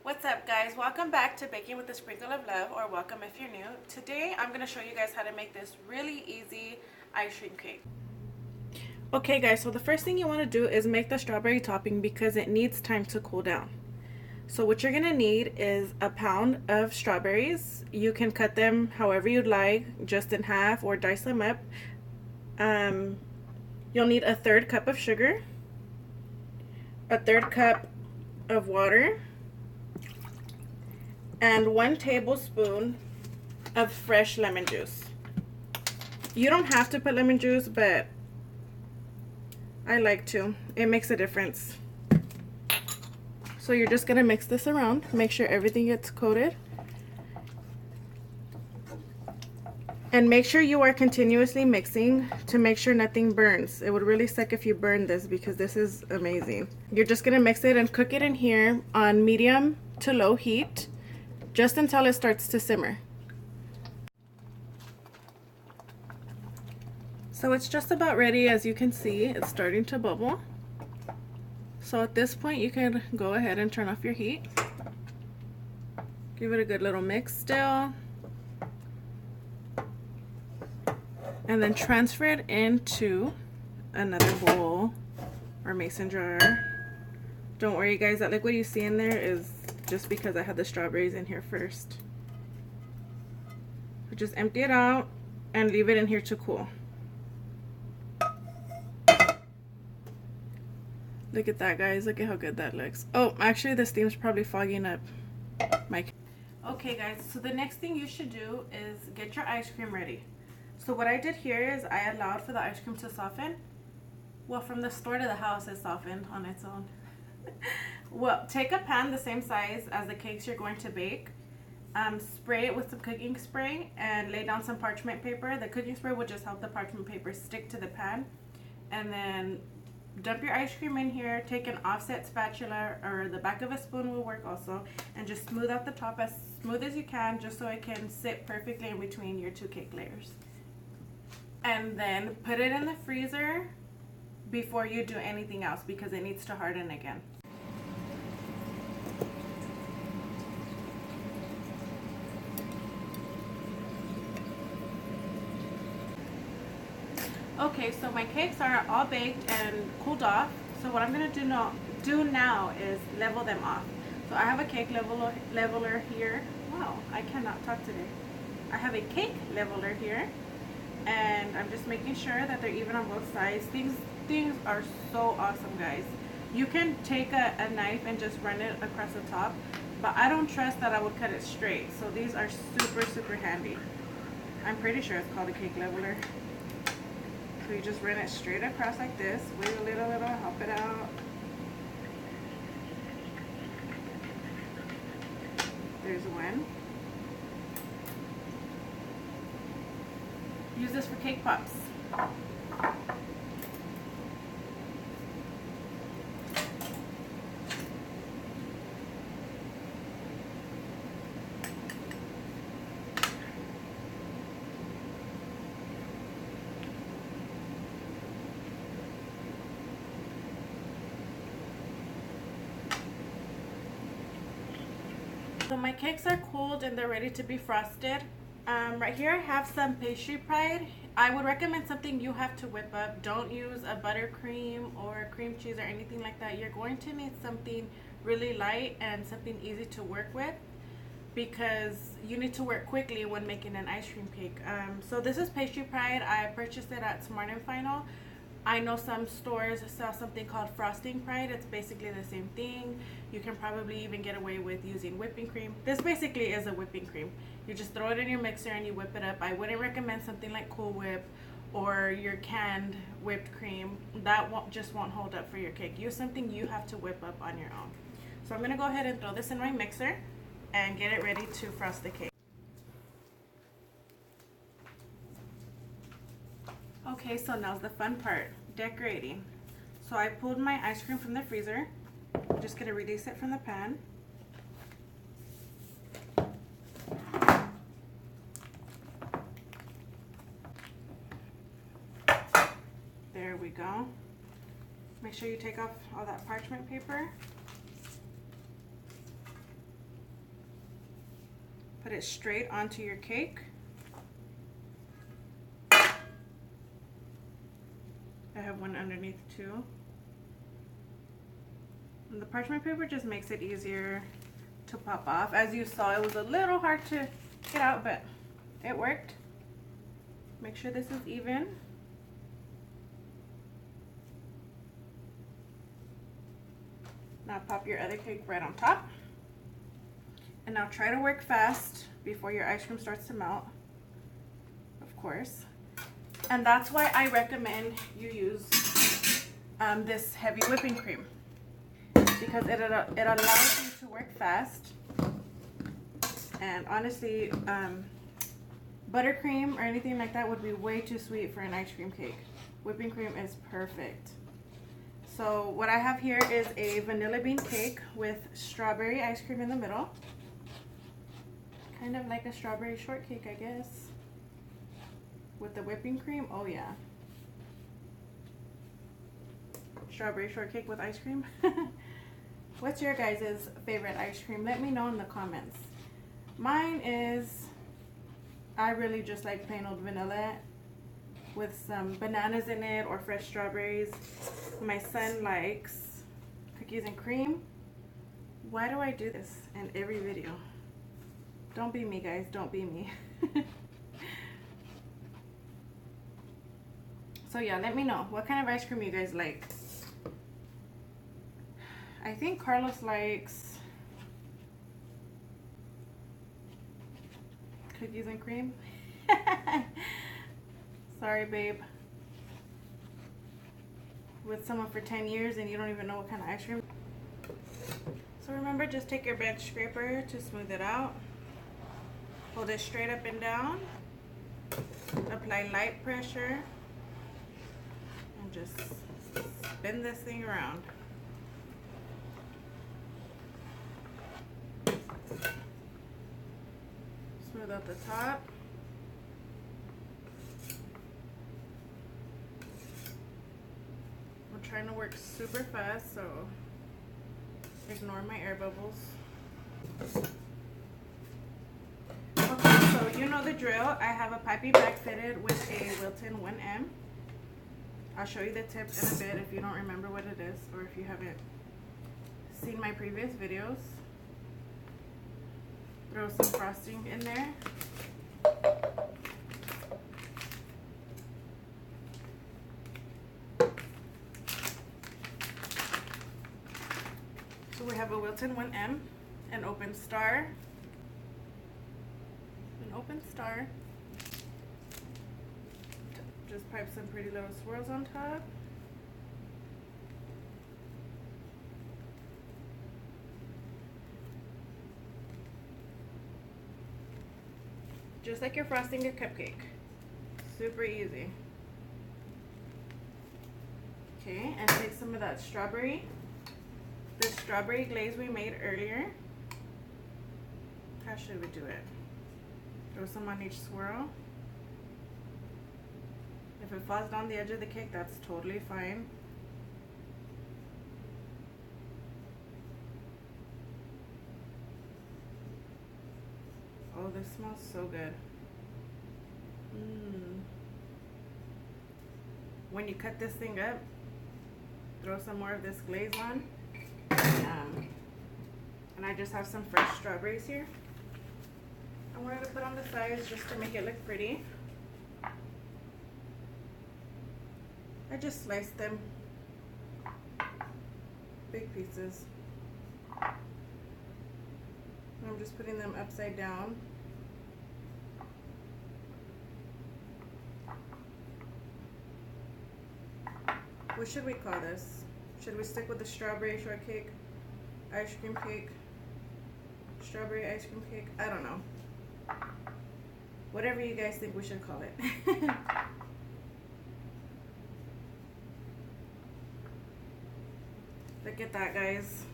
What's up, guys? Welcome back to Baking with a Sprinkle of Love, or welcome if you're new. Today I'm going to show you guys how to make this really easy ice cream cake. Okay guys, so the first thing you want to do is make the strawberry topping because it needs time to cool down. So what you're going to need is a pound of strawberries. You can cut them however you'd like, just in half or dice them up. You'll need a third cup of sugar, a third cup of water, and 1 tablespoon of fresh lemon juice. You don't have to put lemon juice, but I like to. It makes a difference. So you're just gonna mix this around, make sure everything gets coated, and make sure you are continuously mixing to make sure nothing burns. It would really suck if you burn this because this is amazing. You're just gonna mix it and cook it in here on medium to low heat just until it starts to simmer. So it's just about ready. As you can see, it's starting to bubble. So at this point you can go ahead and turn off your heat. Give it a good little mix still. And then transfer it into another bowl or mason jar. Don't worry guys, that liquid you see in there is just because I had the strawberries in here first. So just empty it out and leave it in here to cool. Look at that, guys. Look at how good that looks. Oh, actually the steam's probably fogging up my... Okay guys, so the next thing you should do is get your ice cream ready. So what I did here is I allowed for the ice cream to soften. Well, from the store to the house it softened on its own. Well, take a pan the same size as the cakes you're going to bake. Spray it with some cooking spray and lay down some parchment paper. The cooking spray will just help the parchment paper stick to the pan. And then dump your ice cream in here. Take an offset spatula, or the back of a spoon will work also, and just smooth out the top as smooth as you can, just so it can sit perfectly in between your 2 cake layers. And then put it in the freezer before you do anything else because it needs to harden again. Okay, so my cakes are all baked and cooled off. So what I'm going to do now is level them off. So I have a cake leveler here. Wow, I cannot talk today. I have a cake leveler here, and I'm just making sure that they're even on both sides. Things are so awesome, guys. You can take a knife and just run it across the top, but I don't trust that I would cut it straight. So these are super handy. I'm pretty sure it's called a cake leveler. So you just run it straight across like this. Wait a little, help it out. There's one. Use this for cake pops. So my cakes are cooled and they're ready to be frosted. Right here I have some Pastry Pride. I would recommend something you have to whip up. Don't use a buttercream or cream cheese or anything like that. You're going to need something really light and something easy to work with because you need to work quickly when making an ice cream cake. So this is Pastry Pride. I purchased it at Smart & Final. I know some stores sell something called Frosting Pride. It's basically the same thing. You can probably even get away with using whipping cream. This basically is a whipping cream. You just throw it in your mixer and you whip it up. I wouldn't recommend something like Cool Whip or your canned whipped cream. That just won't hold up for your cake. Use something you have to whip up on your own. So I'm gonna go ahead and throw this in my mixer and get it ready to frost the cake. Okay, so now's the fun part, decorating. So I pulled my ice cream from the freezer. I'm just gonna release it from the pan. There we go. Make sure you take off all that parchment paper. put it straight onto your cake. I have one underneath too. And the parchment paper just makes it easier to pop off. As you saw, it was a little hard to get out, but it worked. Make sure this is even. Now pop your other cake right on top. And now try to work fast before your ice cream starts to melt, of course. And that's why I recommend you use this heavy whipping cream, because it allows you to work fast. And honestly, buttercream or anything like that would be way too sweet for an ice cream cake. Whipping cream is perfect. So what I have here is a vanilla bean cake with strawberry ice cream in the middle. Kind of like a strawberry shortcake, I guess. With the whipping cream, oh yeah. Strawberry shortcake with ice cream. What's your guys' favorite ice cream? Let me know in the comments. Mine is, I really just like plain old vanilla with some bananas in it or fresh strawberries. My son likes cookies and cream. Why do I do this in every video? Don't be me, guys, don't be me. So yeah, let me know what kind of ice cream you guys like. I think Carlos likes cookies and cream. Sorry, babe. With someone for 10 years and you don't even know what kind of ice cream. So remember, just take your bench scraper to smooth it out. Hold it straight up and down. Apply light pressure. And just spin this thing around. Smooth out the top. I'm trying to work super fast, so ignore my air bubbles. Okay, so you know the drill. I have a piping bag fitted with a Wilton 1M. I'll show you the tip in a bit if you don't remember what it is, or if you haven't seen my previous videos. Throw some frosting in there. So we have a Wilton 1M, an open star, just pipe some pretty little swirls on top. Just like you're frosting a cupcake. Super easy. Okay, and take some of that strawberry. The strawberry glaze we made earlier. How should we do it? Throw some on each swirl. If it falls down the edge of the cake, that's totally fine. Oh, this smells so good. When you cut this thing up, throw some more of this glaze on. And I just have some fresh strawberries here. I wanted to put on the sides just to make it look pretty. I just sliced them big pieces. I'm just putting them upside down. What should we call this? Should we stick with the strawberry shortcake, ice cream cake, strawberry ice cream cake? I don't know. Whatever you guys think we should call it. Look at that, guys.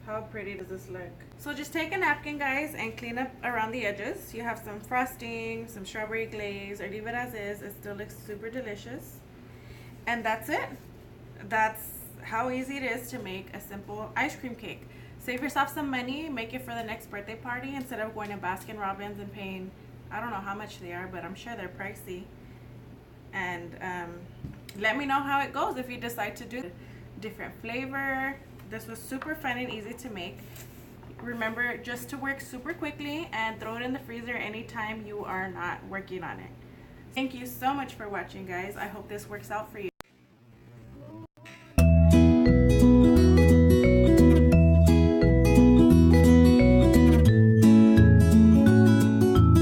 How pretty does this look? So just take a napkin, guys, and clean up around the edges. You have some frosting, some strawberry glaze, or leave it as is. It still looks super delicious. And that's it. That's how easy it is to make a simple ice cream cake. Save yourself some money, make it for the next birthday party instead of going to Baskin Robbins and paying, I don't know how much they are, but I'm sure they're pricey. And let me know how it goes if you decide to do different flavor. This was super fun and easy to make. Remember just to work super quickly and throw it in the freezer anytime you are not working on it. Thank you so much for watching, guys. I hope this works out for you.